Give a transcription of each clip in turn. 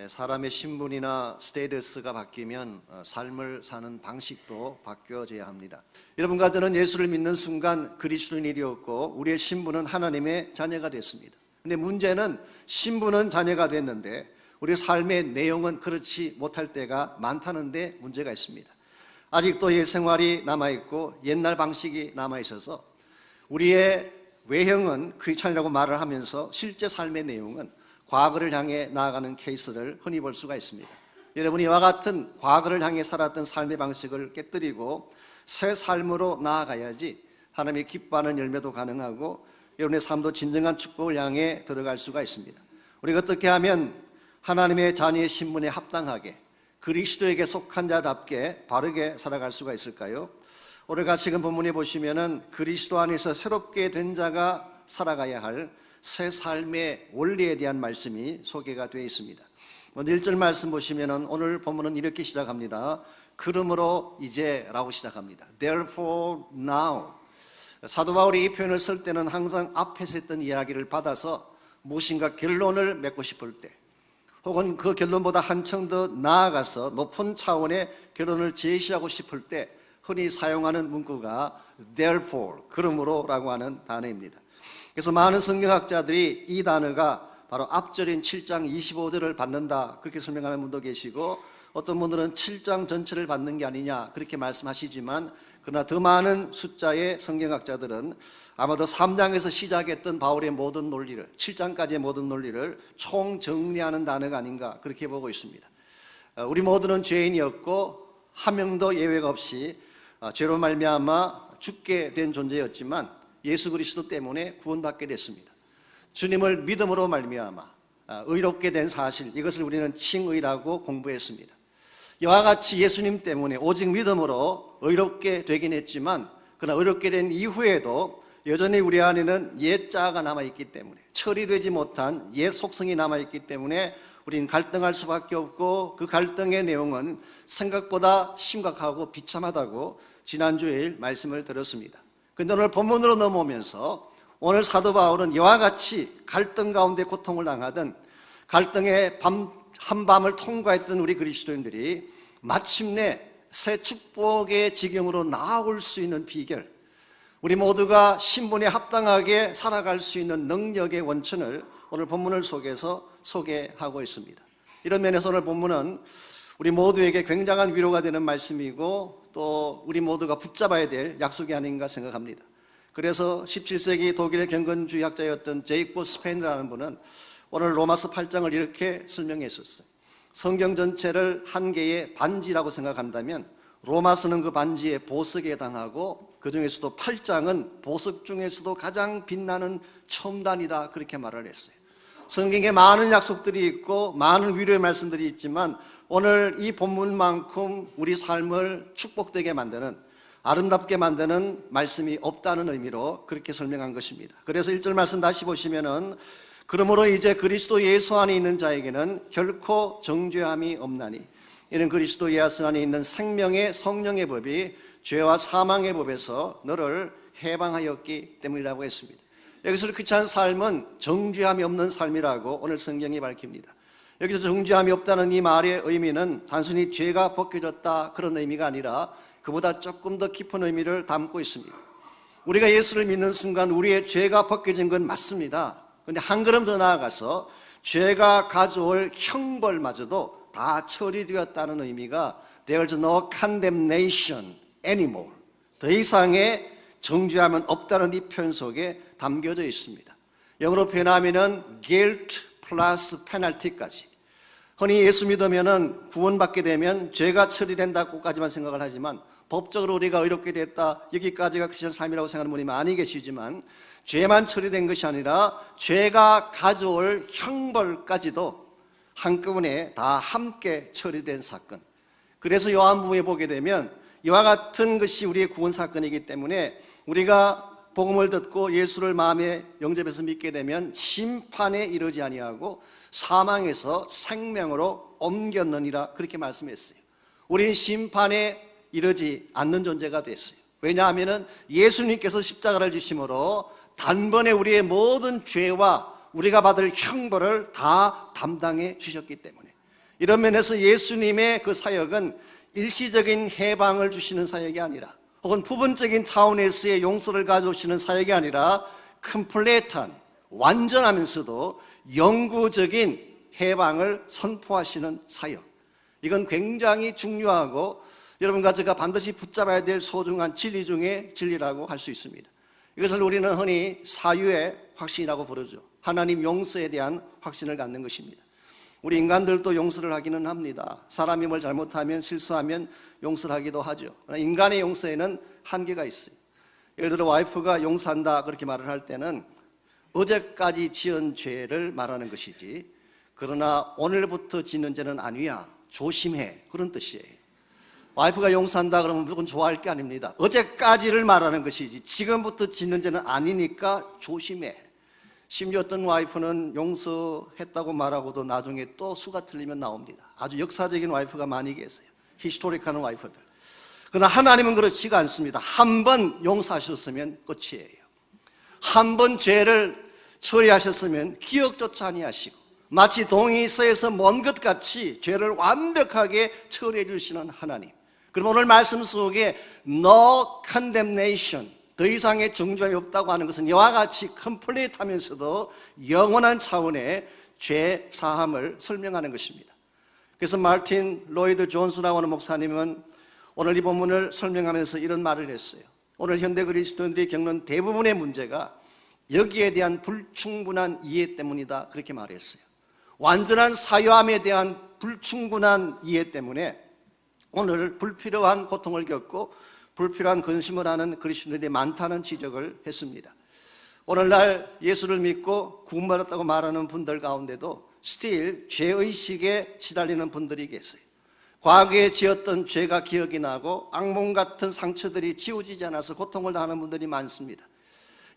사람의 신분이나 스테이터스가 바뀌면 삶을 사는 방식도 바뀌어져야 합니다. 여러분과 저는 예수를 믿는 순간 그리스도인이 되었고 우리의 신분은 하나님의 자녀가 됐습니다. 근데 문제는 신분은 자녀가 됐는데 우리의 삶의 내용은 그렇지 못할 때가 많다는 데 문제가 있습니다. 아직도 옛 생활이 남아있고 옛날 방식이 남아있어서 우리의 외형은 크리스찬이라고 말을 하면서 실제 삶의 내용은 과거를 향해 나아가는 케이스를 흔히 볼 수가 있습니다. 여러분이 이와 같은 과거를 향해 살았던 삶의 방식을 깨뜨리고 새 삶으로 나아가야지 하나님의 기뻐하는 열매도 가능하고 여러분의 삶도 진정한 축복을 향해 들어갈 수가 있습니다. 우리가 어떻게 하면 하나님의 자녀의 신분에 합당하게 그리스도에게 속한 자답게 바르게 살아갈 수가 있을까요? 오늘 지금 본문에 보시면은 그리스도 안에서 새롭게 된 자가 살아가야 할 새 삶의 원리에 대한 말씀이 소개가 되어 있습니다. 먼저 1절 말씀 보시면은 오늘 본문은 이렇게 시작합니다. 그러므로 이제라고 시작합니다. Therefore now. 사도 바울이 이 표현을 쓸 때는 항상 앞에서 했던 이야기를 받아서 무엇인가 결론을 맺고 싶을 때, 혹은 그 결론보다 한층 더 나아가서 높은 차원의 결론을 제시하고 싶을 때 흔히 사용하는 문구가 therefore, 그러므로라고 하는 단어입니다. 그래서 많은 성경학자들이 이 단어가 바로 앞절인 7장 25절을 받는다 그렇게 설명하는 분도 계시고, 어떤 분들은 7장 전체를 받는 게 아니냐 그렇게 말씀하시지만, 그러나 더 많은 숫자의 성경학자들은 아마도 3장에서 시작했던 바울의 모든 논리를, 7장까지의 모든 논리를 총정리하는 단어가 아닌가 그렇게 보고 있습니다. 우리 모두는 죄인이었고 한 명도 예외가 없이 죄로 말미암아 죽게 된 존재였지만 예수 그리스도 때문에 구원받게 됐습니다. 주님을 믿음으로 말미암아 의롭게 된 사실, 이것을 우리는 칭의라고 공부했습니다. 이와 같이 예수님 때문에 오직 믿음으로 의롭게 되긴 했지만, 그러나 의롭게 된 이후에도 여전히 우리 안에는 옛 자아가 남아있기 때문에, 처리되지 못한 옛 속성이 남아있기 때문에 우리는 갈등할 수밖에 없고, 그 갈등의 내용은 생각보다 심각하고 비참하다고 지난주에 말씀을 드렸습니다. 그런데 오늘 본문으로 넘어오면서 오늘 사도 바울은 이와 같이 갈등 가운데 고통을 당하던, 갈등의 한밤을 통과했던 우리 그리스도인들이 마침내 새 축복의 지경으로 나아올 수 있는 비결, 우리 모두가 신분에 합당하게 살아갈 수 있는 능력의 원천을 오늘 본문을 속에서 소개하고 있습니다. 이런 면에서 오늘 본문은 우리 모두에게 굉장한 위로가 되는 말씀이고, 또 우리 모두가 붙잡아야 될 약속이 아닌가 생각합니다. 그래서 17세기 독일의 경건주의학자였던 제이콥 스페인이라는 분은 오늘 로마서 8장을 이렇게 설명했었어요. 성경 전체를 한 개의 반지라고 생각한다면 로마서는 그 반지의 보석에 해당하고, 그 중에서도 8장은 보석 중에서도 가장 빛나는 첨단이다 그렇게 말을 했어요. 성경에 많은 약속들이 있고 많은 위로의 말씀들이 있지만 오늘 이 본문만큼 우리 삶을 축복되게 만드는, 아름답게 만드는 말씀이 없다는 의미로 그렇게 설명한 것입니다. 그래서 1절 말씀 다시 보시면은 그러므로 이제 그리스도 예수 안에 있는 자에게는 결코 정죄함이 없나니 이는 그리스도 예수 안에 있는 생명의 성령의 법이 죄와 사망의 법에서 너를 해방하였기 때문이라고 했습니다. 여기서 크리스찬 삶은 정죄함이 없는 삶이라고 오늘 성경이 밝힙니다. 여기서 정죄함이 없다는 이 말의 의미는 단순히 죄가 벗겨졌다 그런 의미가 아니라 그보다 조금 더 깊은 의미를 담고 있습니다. 우리가 예수를 믿는 순간 우리의 죄가 벗겨진 건 맞습니다. 그런데 한 걸음 더 나아가서 죄가 가져올 형벌마저도 다 처리되었다는 의미가 There's no condemnation anymore, 더 이상의 정죄함은 없다는 이 표현 속에 담겨져 있습니다. 영어로 표현하면은 guilt 플러스 페널티까지. 흔히 예수 믿으면은 구원받게 되면 죄가 처리된다고까지만 생각을 하지만, 법적으로 우리가 의롭게 됐다 여기까지가 크리스천 삶이라고 생각하는 분이 많이 계시지만, 죄만 처리된 것이 아니라 죄가 가져올 형벌까지도 한꺼번에 다 함께 처리된 사건. 그래서 요한복음에 보게 되면 이와 같은 것이 우리의 구원 사건이기 때문에 우리가 복음을 듣고 예수를 마음에 영접해서 믿게 되면 심판에 이르지 아니하고 사망에서 생명으로 옮겼느니라 그렇게 말씀했어요. 우리는 심판에 이르지 않는 존재가 됐어요. 왜냐하면 예수님께서 십자가를 지심으로 단번에 우리의 모든 죄와 우리가 받을 형벌을 다 담당해 주셨기 때문에, 이런 면에서 예수님의 그 사역은 일시적인 해방을 주시는 사역이 아니라, 혹은 부분적인 차원에서의 용서를 가져오시는 사역이 아니라 컴플레이트한, 완전하면서도 영구적인 해방을 선포하시는 사역, 이건 굉장히 중요하고 여러분과 제가 반드시 붙잡아야 될 소중한 진리 중에 진리라고 할 수 있습니다. 이것을 우리는 흔히 사유의 확신이라고 부르죠. 하나님 용서에 대한 확신을 갖는 것입니다. 우리 인간들도 용서를 하기는 합니다. 사람이 뭘 잘못하면, 실수하면 용서를 하기도 하죠. 그러나 인간의 용서에는 한계가 있어요. 예를 들어 와이프가 용서한다 그렇게 말을 할 때는 어제까지 지은 죄를 말하는 것이지, 그러나 오늘부터 짓는 죄는 아니야, 조심해, 그런 뜻이에요. 와이프가 용서한다 그러면 무조건 좋아할 게 아닙니다. 어제까지를 말하는 것이지 지금부터 짓는 죄는 아니니까 조심해. 심지어 어떤 와이프는 용서했다고 말하고도 나중에 또 수가 틀리면 나옵니다. 아주 역사적인 와이프가 많이 계세요. 히스토릭하는 와이프들. 그러나 하나님은 그렇지가 않습니다. 한 번 용서하셨으면 끝이에요. 한 번 죄를 처리하셨으면 기억조차 아니하시고, 마치 동의서에서 먼 것 같이 죄를 완벽하게 처리해 주시는 하나님. 그럼 오늘 말씀 속에 no condemnation, 더 이상의 정죄함이 없다고 하는 것은 이와 같이 컴플리트하면서도 영원한 차원의 죄 사함을 설명하는 것입니다. 그래서 마틴 로이드 존스라고 하는 목사님은 오늘 이 본문을 설명하면서 이런 말을 했어요. 오늘 현대 그리스도인들이 겪는 대부분의 문제가 여기에 대한 불충분한 이해 때문이다, 그렇게 말했어요. 완전한 사유함에 대한 불충분한 이해 때문에 오늘 불필요한 고통을 겪고 불필요한 근심을 하는 그리스도인들이 많다는 지적을 했습니다. 오늘날 예수를 믿고 구원받았다고 말하는 분들 가운데도 still 죄의식에 시달리는 분들이 계세요. 과거에 지었던 죄가 기억이 나고 악몽 같은 상처들이 지워지지 않아서 고통을 당하는 분들이 많습니다.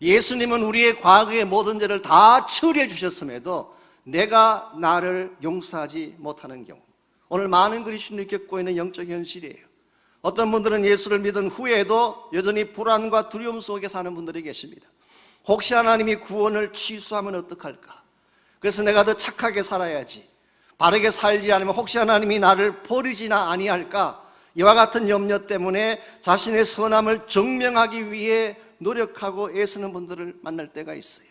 예수님은 우리의 과거의 모든 죄를 다 처리해 주셨음에도 내가 나를 용서하지 못하는 경우, 오늘 많은 그리스도인들이 겪고 있는 영적 현실이에요. 어떤 분들은 예수를 믿은 후에도 여전히 불안과 두려움 속에 사는 분들이 계십니다. 혹시 하나님이 구원을 취소하면 어떡할까? 그래서 내가 더 착하게 살아야지, 바르게 살지 않으면 혹시 하나님이 나를 버리지나 아니할까? 이와 같은 염려 때문에 자신의 선함을 증명하기 위해 노력하고 애쓰는 분들을 만날 때가 있어요.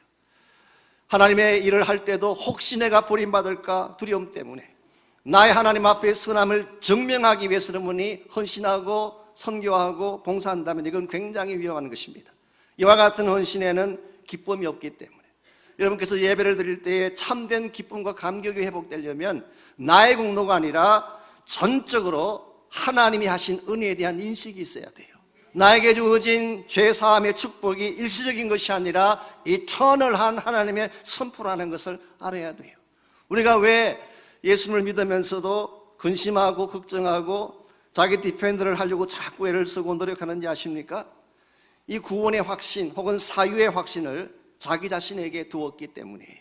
하나님의 일을 할 때도 혹시 내가 버림받을까 두려움 때문에 나의 하나님 앞에 선함을 증명하기 위해서는 분이 헌신하고 선교하고 봉사한다면 이건 굉장히 위험한 것입니다. 이와 같은 헌신에는 기쁨이 없기 때문에, 여러분께서 예배를 드릴 때에 참된 기쁨과 감격이 회복되려면 나의 공로가 아니라 전적으로 하나님이 하신 은혜에 대한 인식이 있어야 돼요. 나에게 주어진 죄사함의 축복이 일시적인 것이 아니라 이터널한 하나님의 선포라는 것을 알아야 돼요. 우리가 왜 예수님을 믿으면서도 근심하고 걱정하고 자기 디펜더를 하려고 자꾸 애를 쓰고 노력하는지 아십니까? 이 구원의 확신 혹은 사유의 확신을 자기 자신에게 두었기 때문이에요.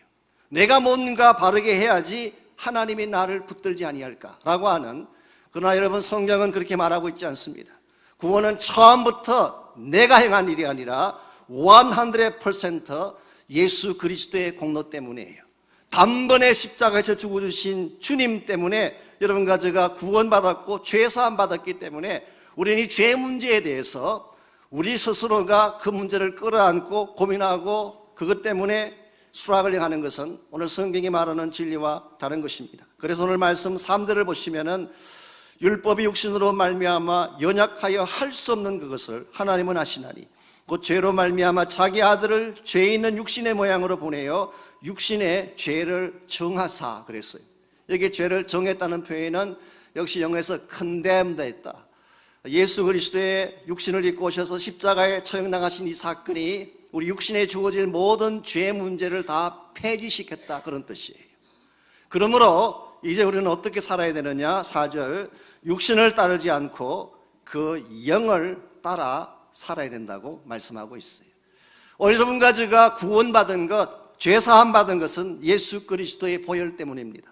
내가 뭔가 바르게 해야지 하나님이 나를 붙들지 아니할까라고 하는, 그러나 여러분 성경은 그렇게 말하고 있지 않습니다. 구원은 처음부터 내가 행한 일이 아니라 100% 예수 그리스도의 공로 때문이에요. 단번에 십자가에서 죽어주신 주님 때문에 여러분과 제가 구원받았고 죄사함 받았기 때문에 우리는 이 죄 문제에 대해서 우리 스스로가 그 문제를 끌어안고 고민하고 그것 때문에 수락을 행하는 것은 오늘 성경이 말하는 진리와 다른 것입니다. 그래서 오늘 말씀 3절을 보시면은 율법이 육신으로 말미암아 연약하여 할 수 없는 그것을 하나님은 하시나니 곧 죄로 말미암아 자기 아들을 죄 있는 육신의 모양으로 보내어 육신의 죄를 정하사 그랬어요. 여기 죄를 정했다는 표현은 역시 영어에서 condemned 했다. 예수 그리스도의 육신을 입고 오셔서 십자가에 처형당하신 이 사건이 우리 육신에 주어질 모든 죄 문제를 다 폐지시켰다, 그런 뜻이에요. 그러므로 이제 우리는 어떻게 살아야 되느냐? 4절, 육신을 따르지 않고 그 영을 따라 살아야 된다고 말씀하고 있어요. 오늘 여러분과 제가 구원받은 것, 죄사함 받은 것은 예수 그리스도의 보혈 때문입니다.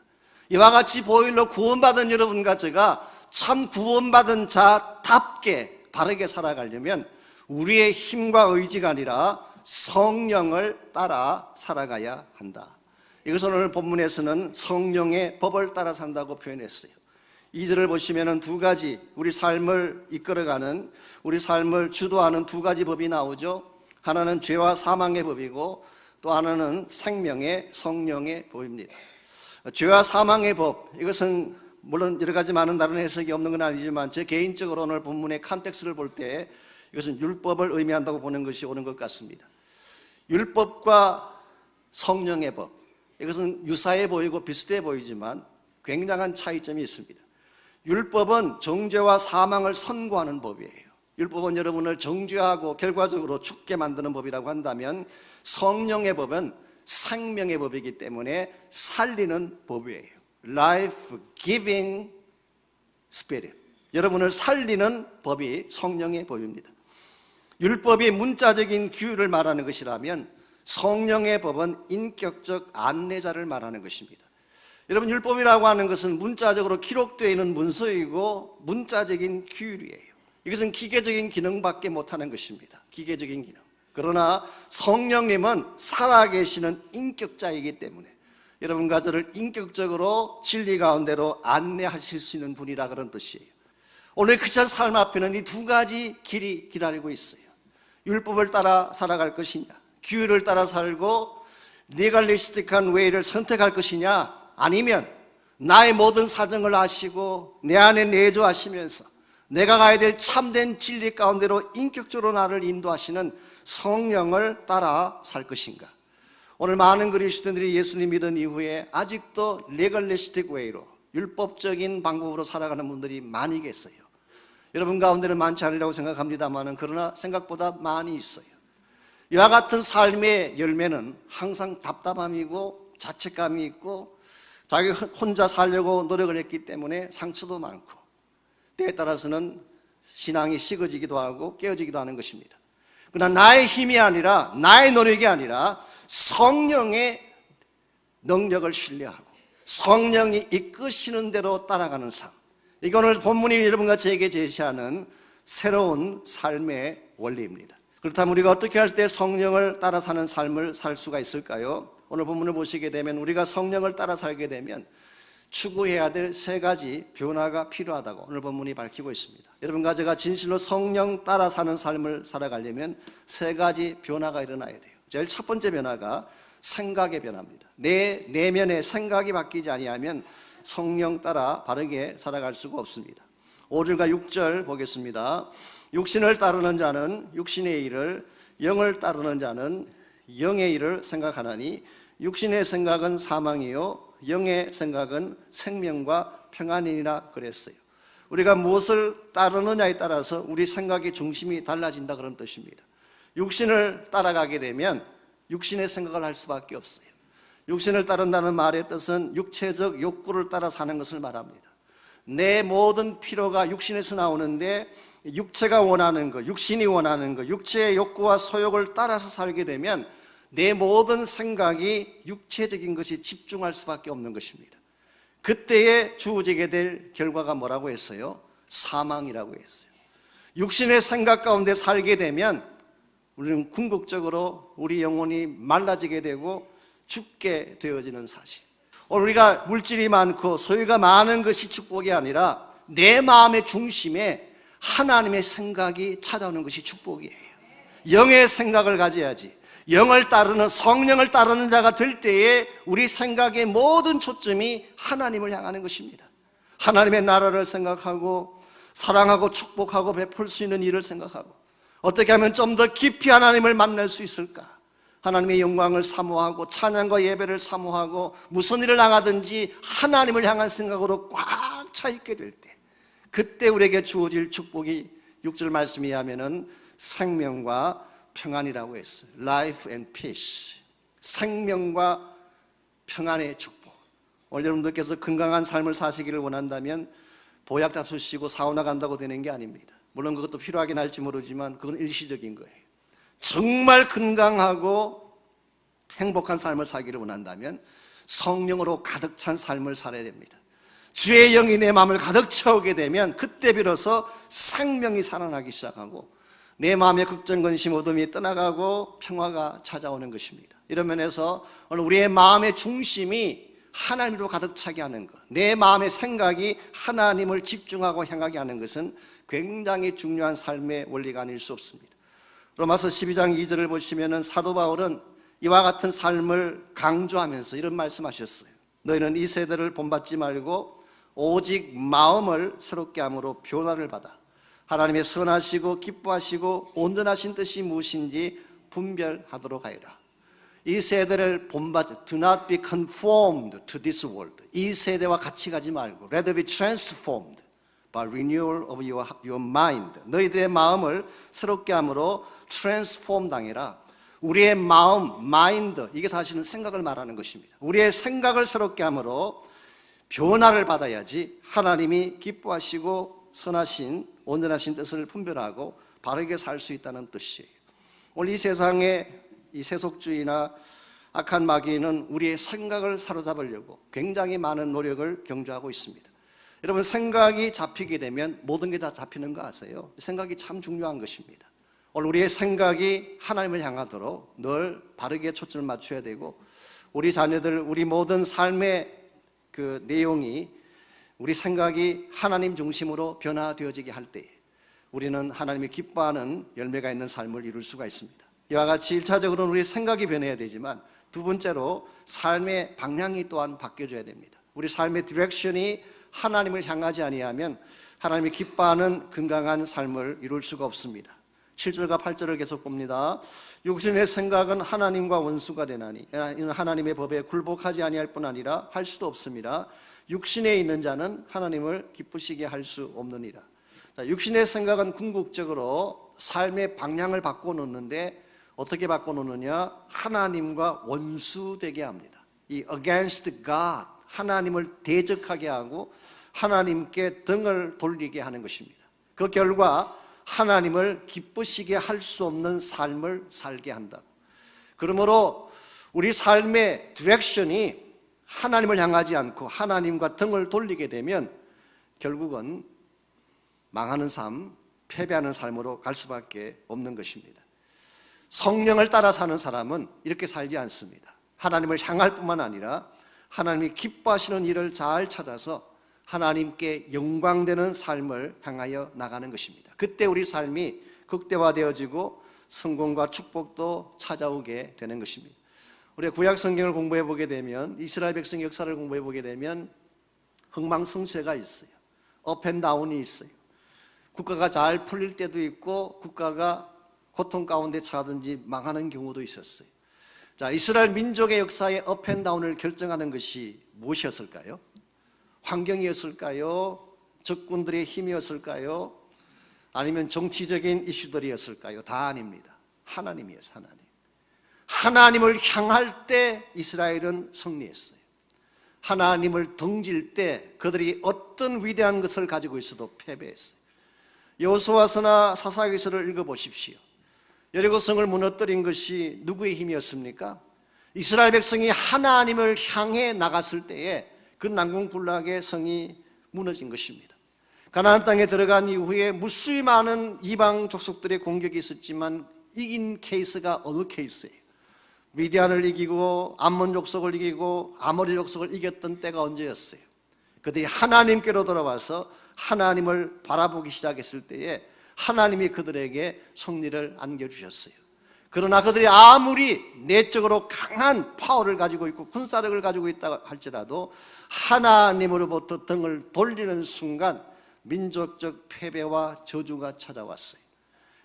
이와 같이 보혈로 구원받은 여러분과 제가 참 구원받은 자답게 바르게 살아가려면 우리의 힘과 의지가 아니라 성령을 따라 살아가야 한다. 이것을 오늘 본문에서는 성령의 법을 따라 산다고 표현했어요. 2절을 보시면 두 가지 우리 삶을 이끌어가는, 우리 삶을 주도하는 두 가지 법이 나오죠. 하나는 죄와 사망의 법이고 또 하나는 생명의 성령의 법입니다. 죄와 사망의 법, 이것은 물론 여러 가지 많은 다른 해석이 없는 건 아니지만 제 개인적으로 오늘 본문의 컨텍스트를 볼 때 이것은 율법을 의미한다고 보는 것이 옳은 것 같습니다. 율법과 성령의 법, 이것은 유사해 보이고 비슷해 보이지만 굉장한 차이점이 있습니다. 율법은 정죄와 사망을 선고하는 법이에요. 율법은 여러분을 정죄하고 결과적으로 죽게 만드는 법이라고 한다면 성령의 법은 생명의 법이기 때문에 살리는 법이에요. Life giving spirit. 여러분을 살리는 법이 성령의 법입니다. 율법이 문자적인 규율을 말하는 것이라면 성령의 법은 인격적 안내자를 말하는 것입니다. 여러분, 율법이라고 하는 것은 문자적으로 기록되어 있는 문서이고 문자적인 규율이에요. 이것은 기계적인 기능밖에 못하는 것입니다. 기계적인 기능. 그러나 성령님은 살아계시는 인격자이기 때문에 여러분과 저를 인격적으로 진리 가운데로 안내하실 수 있는 분이라 그런 뜻이에요. 오늘 크리스찬 삶 앞에는 이 두 가지 길이 기다리고 있어요. 율법을 따라 살아갈 것이냐, 규율을 따라 살고 레갈리스틱한 웨이를 선택할 것이냐, 아니면 나의 모든 사정을 아시고 내 안에 내주하시면서 내가 가야 될 참된 진리 가운데로 인격적으로 나를 인도하시는 성령을 따라 살 것인가. 오늘 많은 그리스도인들이 예수님 믿은 이후에 아직도 레갈리스틱 웨이로 율법적인 방법으로 살아가는 분들이 많이 계세요. 여러분 가운데는 많지 않으라고 생각합니다만 그러나 생각보다 많이 있어요. 이와 같은 삶의 열매는 항상 답답함이고 자책감이 있고 자기 혼자 살려고 노력을 했기 때문에 상처도 많고 때에 따라서는 신앙이 식어지기도 하고 깨어지기도 하는 것입니다. 그러나 나의 힘이 아니라 나의 노력이 아니라 성령의 능력을 신뢰하고 성령이 이끄시는 대로 따라가는 삶, 이게 오늘 본문이 여러분과 저에게 제시하는 새로운 삶의 원리입니다. 그렇다면 우리가 어떻게 할 때 성령을 따라 사는 삶을 살 수가 있을까요? 오늘 본문을 보시게 되면 우리가 성령을 따라 살게 되면 추구해야 될 세 가지 변화가 필요하다고 오늘 본문이 밝히고 있습니다. 여러분과 제가 진실로 성령 따라 사는 삶을 살아가려면 세 가지 변화가 일어나야 돼요. 제일 첫 번째 변화가 생각의 변화입니다. 내 내면의 생각이 바뀌지 아니하면 성령 따라 바르게 살아갈 수가 없습니다. 5절과 6절 보겠습니다. 육신을 따르는 자는 육신의 일을, 영을 따르는 자는 영의 일을 생각하나니 육신의 생각은 사망이요 영의 생각은 생명과 평안이니라 그랬어요. 우리가 무엇을 따르느냐에 따라서 우리 생각의 중심이 달라진다 그런 뜻입니다. 육신을 따라가게 되면 육신의 생각을 할 수밖에 없어요. 육신을 따른다는 말의 뜻은 육체적 욕구를 따라 사는 것을 말합니다. 내 모든 필요가 육신에서 나오는데 육체가 원하는 것, 육신이 원하는 것, 육체의 욕구와 소욕을 따라서 살게 되면 내 모든 생각이 육체적인 것이 집중할 수밖에 없는 것입니다. 그때에 주어지게 될 결과가 뭐라고 했어요? 사망이라고 했어요. 육신의 생각 가운데 살게 되면 우리는 궁극적으로 우리 영혼이 말라지게 되고 죽게 되어지는 사실. 우리가 물질이 많고 소유가 많은 것이 축복이 아니라 내 마음의 중심에 하나님의 생각이 찾아오는 것이 축복이에요. 영의 생각을 가져야지. 영을 따르는, 성령을 따르는 자가 될 때에 우리 생각의 모든 초점이 하나님을 향하는 것입니다. 하나님의 나라를 생각하고 사랑하고 축복하고 베풀 수 있는 일을 생각하고 어떻게 하면 좀 더 깊이 하나님을 만날 수 있을까? 하나님의 영광을 사모하고 찬양과 예배를 사모하고 무슨 일을 나가든지 하나님을 향한 생각으로 꽉 차 있게 될 때, 그때 우리에게 주어질 축복이 6절 말씀에 하면은 생명과 평안이라고 했어요. Life and peace. 생명과 평안의 축복. 오늘 여러분들께서 건강한 삶을 사시기를 원한다면 보약 잡수시고 사우나 간다고 되는 게 아닙니다. 물론 그것도 필요하긴 할지 모르지만 그건 일시적인 거예요. 정말 건강하고 행복한 삶을 살기를 원한다면 성령으로 가득 찬 삶을 살아야 됩니다. 주의 영이 내 마음을 가득 채우게 되면 그때 비로소 생명이 살아나기 시작하고 내 마음의 걱정, 근심, 어둠이 떠나가고 평화가 찾아오는 것입니다. 이런 면에서 오늘 우리의 마음의 중심이 하나님으로 가득 차게 하는 것, 내 마음의 생각이 하나님을 집중하고 향하게 하는 것은 굉장히 중요한 삶의 원리가 아닐 수 없습니다. 로마서 12장 2절을 보시면 사도 바울은 이와 같은 삶을 강조하면서 이런 말씀하셨어요. 너희는 이 세대를 본받지 말고 오직 마음을 새롭게 함으로 변화를 받아 하나님의 선하시고 기뻐하시고 온전하신 뜻이 무엇인지 분별하도록 하여라. 이 세대를 본받지, do not be conformed to this world. 이 세대와 같이 가지 말고, rather be transformed by renewal of your mind. 너희들의 마음을 새롭게 함으로 transform 당해라. 우리의 마음, mind, 이게 사실은 생각을 말하는 것입니다. 우리의 생각을 새롭게 함으로 변화를 받아야지 하나님이 기뻐하시고 선하신 온전하신 뜻을 분별하고 바르게 살 수 있다는 뜻이에요. 오늘 이 세상에 이 세속주의나 악한 마귀는 우리의 생각을 사로잡으려고 굉장히 많은 노력을 경주하고 있습니다. 여러분, 생각이 잡히게 되면 모든 게 다 잡히는 거 아세요? 생각이 참 중요한 것입니다. 오늘 우리의 생각이 하나님을 향하도록 늘 바르게 초점을 맞춰야 되고, 우리 자녀들, 우리 모든 삶의 그 내용이 우리 생각이 하나님 중심으로 변화되어지게 할 때 우리는 하나님이 기뻐하는 열매가 있는 삶을 이룰 수가 있습니다. 이와 같이 1차적으로는 우리 생각이 변해야 되지만, 두 번째로 삶의 방향이 또한 바뀌어져야 됩니다. 우리 삶의 디렉션이 하나님을 향하지 아니하면 하나님이 기뻐하는 건강한 삶을 이룰 수가 없습니다. 7절과 8절을 계속 봅니다. 육신의 생각은 하나님과 원수가 되나니 이는 하나님의 법에 굴복하지 아니할 뿐 아니라 할 수도 없습니다. 육신에 있는 자는 하나님을 기쁘시게 할 수 없느니라. 육신의 생각은 궁극적으로 삶의 방향을 바꿔놓는데, 어떻게 바꿔놓느냐? 하나님과 원수되게 합니다. 이 against God, 하나님을 대적하게 하고 하나님께 등을 돌리게 하는 것입니다. 그 결과 하나님을 기쁘시게 할 수 없는 삶을 살게 한다고. 그러므로 우리 삶의 디렉션이 하나님을 향하지 않고 하나님과 등을 돌리게 되면 결국은 망하는 삶, 패배하는 삶으로 갈 수밖에 없는 것입니다. 성령을 따라 사는 사람은 이렇게 살지 않습니다. 하나님을 향할 뿐만 아니라 하나님이 기뻐하시는 일을 잘 찾아서 하나님께 영광되는 삶을 향하여 나가는 것입니다. 그때 우리 삶이 극대화되어지고 성공과 축복도 찾아오게 되는 것입니다. 우리가 구약 성경을 공부해 보게 되면, 이스라엘 백성 역사를 공부해 보게 되면 흥망성쇠가 있어요. 업앤다운이 있어요. 국가가 잘 풀릴 때도 있고 국가가 고통 가운데 처하든지 망하는 경우도 있었어요. 자, 이스라엘 민족의 역사의 업앤다운을 결정하는 것이 무엇이었을까요? 환경이었을까요? 적군들의 힘이었을까요? 아니면 정치적인 이슈들이었을까요? 다 아닙니다. 하나님이었어요. 하나님. 하나님을 향할 때 이스라엘은 승리했어요. 하나님을 등질 때 그들이 어떤 위대한 것을 가지고 있어도 패배했어요. 여호수아서나 사사기서를 읽어보십시오. 여리고성을 무너뜨린 것이 누구의 힘이었습니까? 이스라엘 백성이 하나님을 향해 나갔을 때에 그 난공불락의 성이 무너진 것입니다. 가나안 땅에 들어간 이후에 무수히 많은 이방 족속들의 공격이 있었지만 이긴 케이스가 어느 케이스예요? 미디안을 이기고 암몬 족속을 이기고 아모리 족속을 이겼던 때가 언제였어요? 그들이 하나님께로 돌아와서 하나님을 바라보기 시작했을 때에 하나님이 그들에게 승리를 안겨주셨어요. 그러나 그들이 아무리 내적으로 강한 파워를 가지고 있고 군사력을 가지고 있다 할지라도 하나님으로부터 등을 돌리는 순간 민족적 패배와 저주가 찾아왔어요.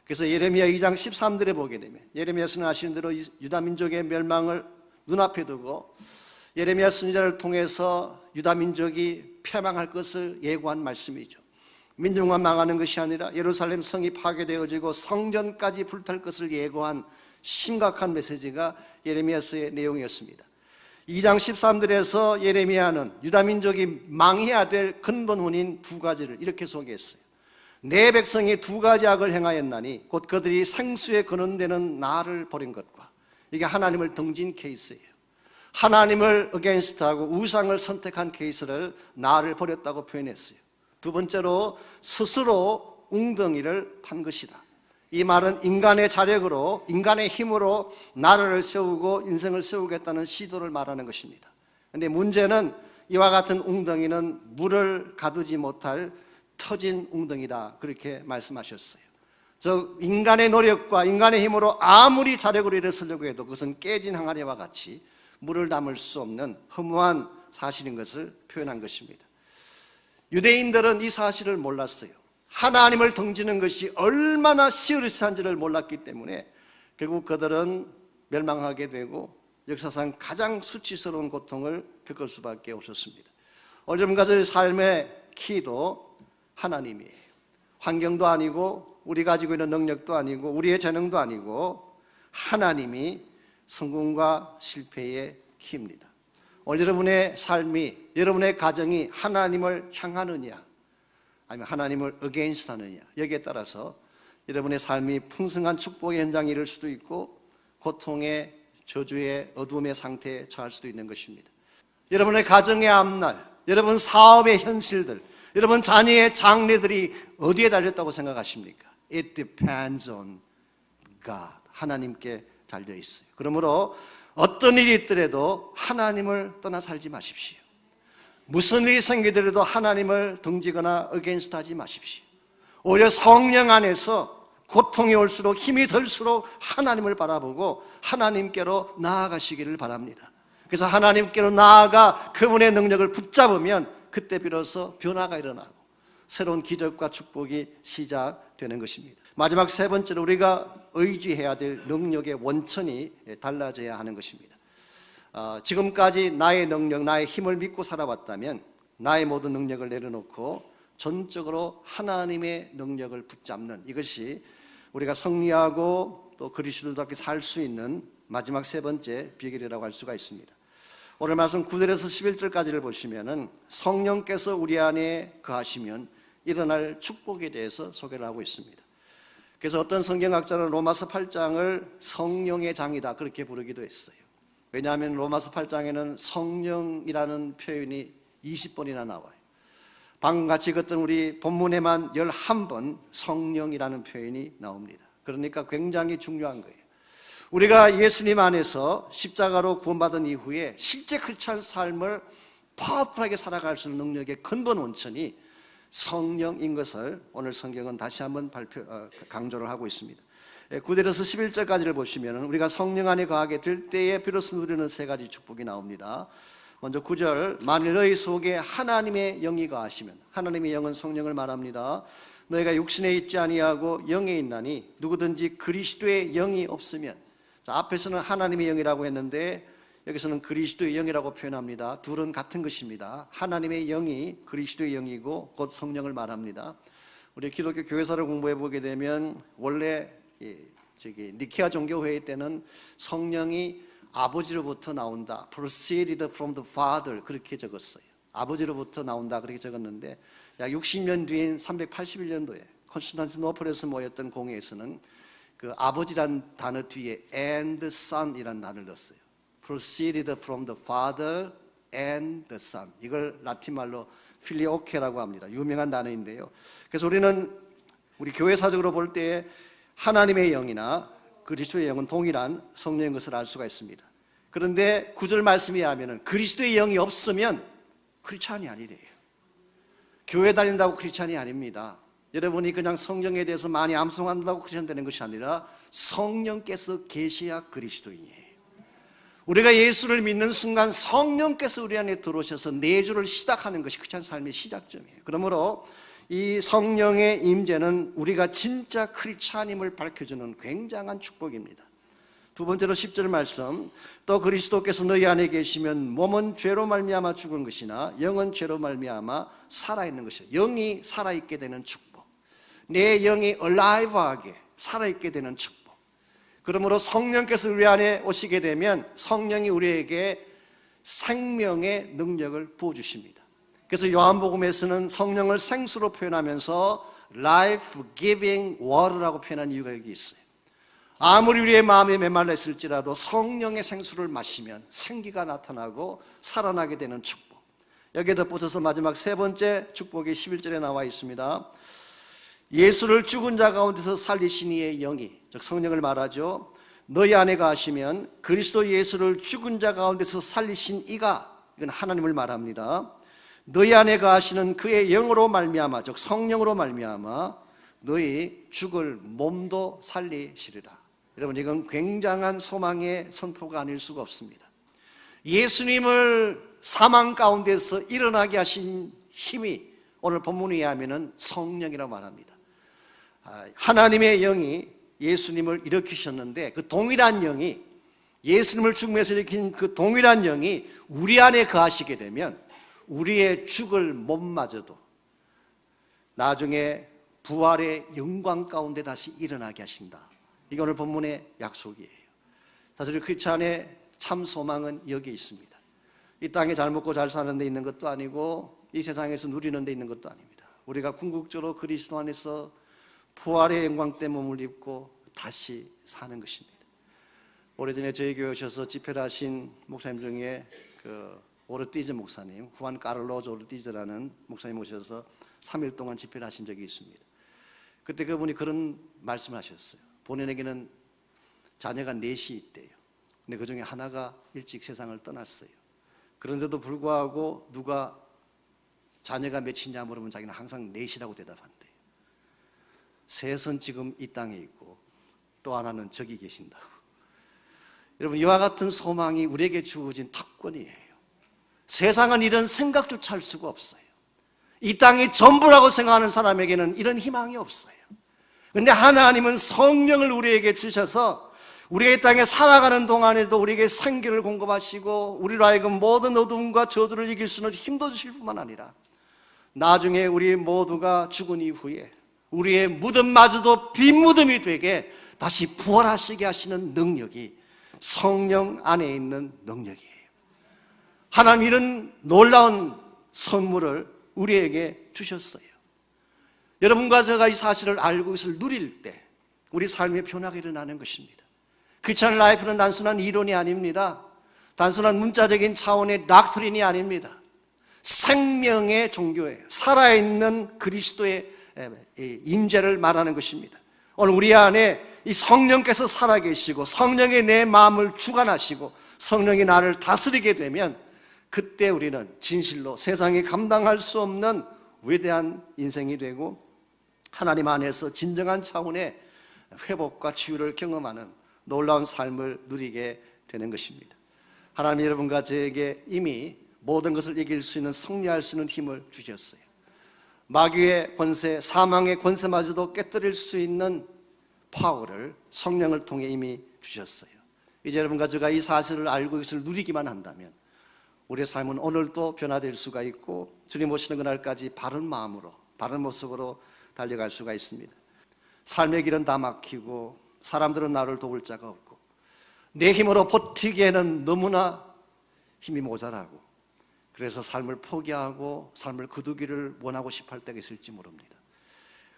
그래서 예레미야 2장 13절에 보게 되면, 예레미야 선지자는 아시는 대로 유다 민족의 멸망을 눈앞에 두고 예레미야 선지자를 통해서 유다 민족이 패망할 것을 예고한 말씀이죠. 민족만 망하는 것이 아니라 예루살렘 성이 파괴되어지고 성전까지 불탈 것을 예고한 심각한 메시지가 예레미야서의 내용이었습니다. 2장 13절에서 예레미야는 유다 민족이 망해야 될 근본원인 두 가지를 이렇게 소개했어요. 내 백성이 두 가지 악을 행하였나니 곧 그들이 생수에 거론되는 나를 버린 것과, 이게 하나님을 등진 케이스예요. 하나님을 어게인스트하고 우상을 선택한 케이스를 나를 버렸다고 표현했어요. 두 번째로 스스로 웅덩이를 판 것이다. 이 말은 인간의 자력으로, 인간의 힘으로 나라를 세우고 인생을 세우겠다는 시도를 말하는 것입니다. 그런데 문제는 이와 같은 웅덩이는 물을 가두지 못할 터진 웅덩이다, 그렇게 말씀하셨어요. 저 인간의 노력과 인간의 힘으로 아무리 자력으로 일어서려고 해도 그것은 깨진 항아리와 같이 물을 담을 수 없는 허무한 사실인 것을 표현한 것입니다. 유대인들은 이 사실을 몰랐어요. 하나님을 등지는 것이 얼마나 시으르시한지를 몰랐기 때문에 결국 그들은 멸망하게 되고 역사상 가장 수치스러운 고통을 겪을 수밖에 없었습니다. 여러분과 저의 삶의 키도 하나님이에요. 환경도 아니고 우리 가지고 있는 능력도 아니고 우리의 재능도 아니고 하나님이 성공과 실패의 키입니다. 오늘 여러분의 삶이, 여러분의 가정이 하나님을 향하느냐 아니면 하나님을 against 하느냐, 여기에 따라서 여러분의 삶이 풍성한 축복의 현장에 이를 수도 있고 고통의 저주의 어두움의 상태에 처할 수도 있는 것입니다. 여러분의 가정의 앞날, 여러분 사업의 현실들, 여러분 자녀의 장래들이 어디에 달렸다고 생각하십니까? It depends on God. 하나님께 달려 있어요. 그러므로 어떤 일이 있더라도 하나님을 떠나 살지 마십시오. 무슨 일이 생기더라도 하나님을 등지거나 against 하지 마십시오. 오히려 성령 안에서 고통이 올수록 힘이 들수록 하나님을 바라보고 하나님께로 나아가시기를 바랍니다. 그래서 하나님께로 나아가 그분의 능력을 붙잡으면 그때 비로소 변화가 일어나고 새로운 기적과 축복이 시작되는 것입니다. 마지막 세 번째로 우리가 의지해야 될 능력의 원천이 달라져야 하는 것입니다. 지금까지 나의 능력, 나의 힘을 믿고 살아왔다면 나의 모든 능력을 내려놓고 전적으로 하나님의 능력을 붙잡는, 이것이 우리가 승리하고 또 그리스도답게 살 수 있는 마지막 세 번째 비결이라고 할 수가 있습니다. 오늘 말씀 9절에서 11절까지를 보시면은 성령께서 우리 안에 거하시면 일어날 축복에 대해서 소개를 하고 있습니다. 그래서 어떤 성경학자는 로마서 8장을 성령의 장이다, 그렇게 부르기도 했어요. 왜냐하면 로마서 8장에는 성령이라는 표현이 20번이나 나와요. 방금 같이 읽었던 우리 본문에만 11번 성령이라는 표현이 나옵니다. 그러니까 굉장히 중요한 거예요. 우리가 예수님 안에서 십자가로 구원받은 이후에 실제 크리스찬 삶을 파워풀하게 살아갈 수 있는 능력의 근본 원천이 성령인 것을 오늘 성경은 다시 한번 강조를 하고 있습니다. 9절에서 11절까지를 보시면 우리가 성령 안에 거하게 될 때에 비로소 누리는 세 가지 축복이 나옵니다. 먼저 9절, 만일 너희 속에 하나님의 영이 거하시면, 하나님의 영은 성령을 말합니다. 너희가 육신에 있지 아니하고 영에 있나니 누구든지 그리스도의 영이 없으면, 자, 앞에서는 하나님의 영이라고 했는데 여기서는 그리스도의 영이라고 표현합니다. 둘은 같은 것입니다. 하나님의 영이 그리스도의 영이고 곧 성령을 말합니다. 우리 기독교 교회사를 공부해 보게 되면 원래 니케아 종교회의 때는 성령이 아버지로부터 나온다, proceeded from the Father, 그렇게 적었어요. 아버지로부터 나온다, 그렇게 적었는데 약 60년 뒤인 381년도에 콘스탄티노플에서 모였던 공회에서는 그 아버지란 단어 뒤에 and son이라는 단어를 넣었어요. proceeded from the Father and the Son. 이걸 라틴말로 필리오케라고 합니다. 유명한 단어인데요. 그래서 우리는 우리 교회사적으로 볼 때 하나님의 영이나 그리스도의 영은 동일한 성령인 것을 알 수가 있습니다. 그런데 9절 말씀에 하면은 그리스도의 영이 없으면 크리스찬이 아니래요. 교회 다닌다고 크리스찬이 아닙니다. 여러분이 그냥 성령에 대해서 많이 암송한다고 크리스찬 되는 것이 아니라 성령께서 계셔야 그리스도인이에요. 우리가 예수를 믿는 순간 성령께서 우리 안에 들어오셔서 내주를 시작하는 것이 크리스찬 삶의 시작점이에요. 그러므로 이 성령의 임재는 우리가 진짜 크리스찬임을 밝혀주는 굉장한 축복입니다. 두 번째로 10절 말씀, 또 그리스도께서 너희 안에 계시면 몸은 죄로 말미암아 죽은 것이나 영은 죄로 말미암아 살아있는 것이에요. 영이 살아있게 되는 축복, 내 영이 alive하게 살아있게 되는 축복. 그러므로 성령께서 우리 안에 오시게 되면 성령이 우리에게 생명의 능력을 부어주십니다. 그래서 요한복음에서는 성령을 생수로 표현하면서 life-giving water라고 표현한 이유가 여기 있어요. 아무리 우리의 마음이 메말라 있을지라도 성령의 생수를 마시면 생기가 나타나고 살아나게 되는 축복. 여기에 덧붙여서 마지막 세 번째 축복이 11절에 나와 있습니다. 예수를 죽은 자 가운데서 살리신 이의 영이, 즉 성령을 말하죠. 너희 안에 거하시면 그리스도 예수를 죽은 자 가운데서 살리신 이가, 이건 하나님을 말합니다. 너희 안에 거하시는 그의 영으로 말미암아, 즉 성령으로 말미암아 너희 죽을 몸도 살리시리라. 여러분, 이건 굉장한 소망의 선포가 아닐 수가 없습니다. 예수님을 사망 가운데서 일어나게 하신 힘이 오늘 본문에 의하면 성령이라고 말합니다. 하나님의 영이 예수님을 일으키셨는데 그 동일한 영이, 예수님을 죽음에서 일으킨 그 동일한 영이 우리 안에 거하시게 되면 우리의 죽을 몸마저도 나중에 부활의 영광 가운데 다시 일어나게 하신다. 이게 오늘 본문의 약속이에요. 사실 크리스찬의 참 소망은 여기에 있습니다. 이 땅에 잘 먹고 잘 사는 데 있는 것도 아니고 이 세상에서 누리는 데 있는 것도 아닙니다. 우리가 궁극적으로 그리스도 안에서 부활의 영광 때 몸을 입고 다시 사는 것입니다. 오래전에 저희 교회 오셔서 집회를 하신 목사님 중에 오르티즈 목사님, 후안 카를로스 오르티즈라는 목사님 오셔서 3일 동안 집회를 하신 적이 있습니다. 그때 그분이 그런 말씀을 하셨어요. 본인에게는 자녀가 4이 있대요. 근데 그 중에 하나가 일찍 세상을 떠났어요. 그런데도 불구하고 누가 자녀가 몇이냐 물으면 자기는 항상 4이라고 대답한대요. 셋은 지금 이 땅에 있고 또 하나는 저기 계신다고. 여러분, 이와 같은 소망이 우리에게 주어진 특권이에요. 세상은 이런 생각조차 할 수가 없어요. 이 땅이 전부라고 생각하는 사람에게는 이런 희망이 없어요. 그런데 하나님은 성령을 우리에게 주셔서 우리가 이 땅에 살아가는 동안에도 우리에게 생기를 공급하시고 우리로 하여금 모든 어둠과 저주를 이길 수 있는 힘도 주실 뿐만 아니라 나중에 우리 모두가 죽은 이후에 우리의 무덤마저도 빈 무덤이 되게 다시 부활하시게 하시는 능력이 성령 안에 있는 능력이에요. 하나님 이런 놀라운 선물을 우리에게 주셨어요. 여러분과 제가 이 사실을 알고 이것을 누릴 때 우리 삶의 변화가 일어나는 것입니다. 크리스천 라이프는 단순한 이론이 아닙니다. 단순한 문자적인 차원의 닥트린이 아닙니다. 생명의 종교예요. 살아있는 그리스도의 임재를 말하는 것입니다. 오늘 우리 안에 이 성령께서 살아계시고 성령이 내 마음을 주관하시고 성령이 나를 다스리게 되면 그때 우리는 진실로 세상이 감당할 수 없는 위대한 인생이 되고 하나님 안에서 진정한 차원의 회복과 치유를 경험하는 놀라운 삶을 누리게 되는 것입니다. 하나님 여러분과 저에게 이미 모든 것을 이길 수 있는, 승리할 수 있는 힘을 주셨어요. 마귀의 권세, 사망의 권세마저도 깨뜨릴 수 있는 파워를 성령을 통해 이미 주셨어요. 이제 여러분과 제가 이 사실을 알고 이것을 누리기만 한다면 우리의 삶은 오늘도 변화될 수가 있고 주님 오시는 그날까지 바른 마음으로, 바른 모습으로 달려갈 수가 있습니다. 삶의 길은 다 막히고 사람들은 나를 도울 자가 없고 내 힘으로 버티기에는 너무나 힘이 모자라고 그래서 삶을 포기하고 삶을 거두기를 원하고 싶어 할 때가 있을지 모릅니다.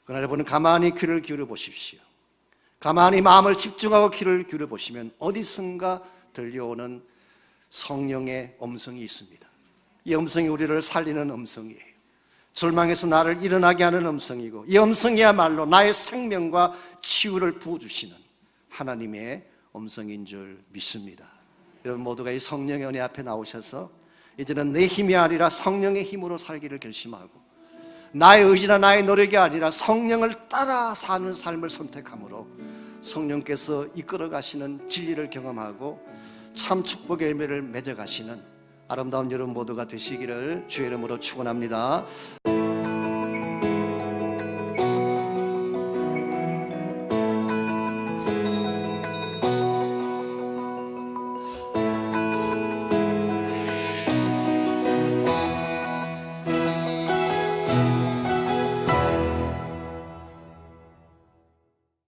그러나 여러분은 가만히 귀를 기울여 보십시오. 가만히 마음을 집중하고 귀를 기울여 보시면 어디선가 들려오는 성령의 음성이 있습니다. 이 음성이 우리를 살리는 음성이에요. 절망에서 나를 일어나게 하는 음성이고 이 음성이야말로 나의 생명과 치유를 부어주시는 하나님의 음성인 줄 믿습니다. 여러분 모두가 이 성령의 은혜 앞에 나오셔서 이제는 내 힘이 아니라 성령의 힘으로 살기를 결심하고 나의 의지나 나의 노력이 아니라 성령을 따라 사는 삶을 선택함으로 성령께서 이끌어 가시는 진리를 경험하고 참 축복의 열매를 맺어 가시는 아름다운 여러분 모두가 되시기를 주의 이름으로 축원합니다.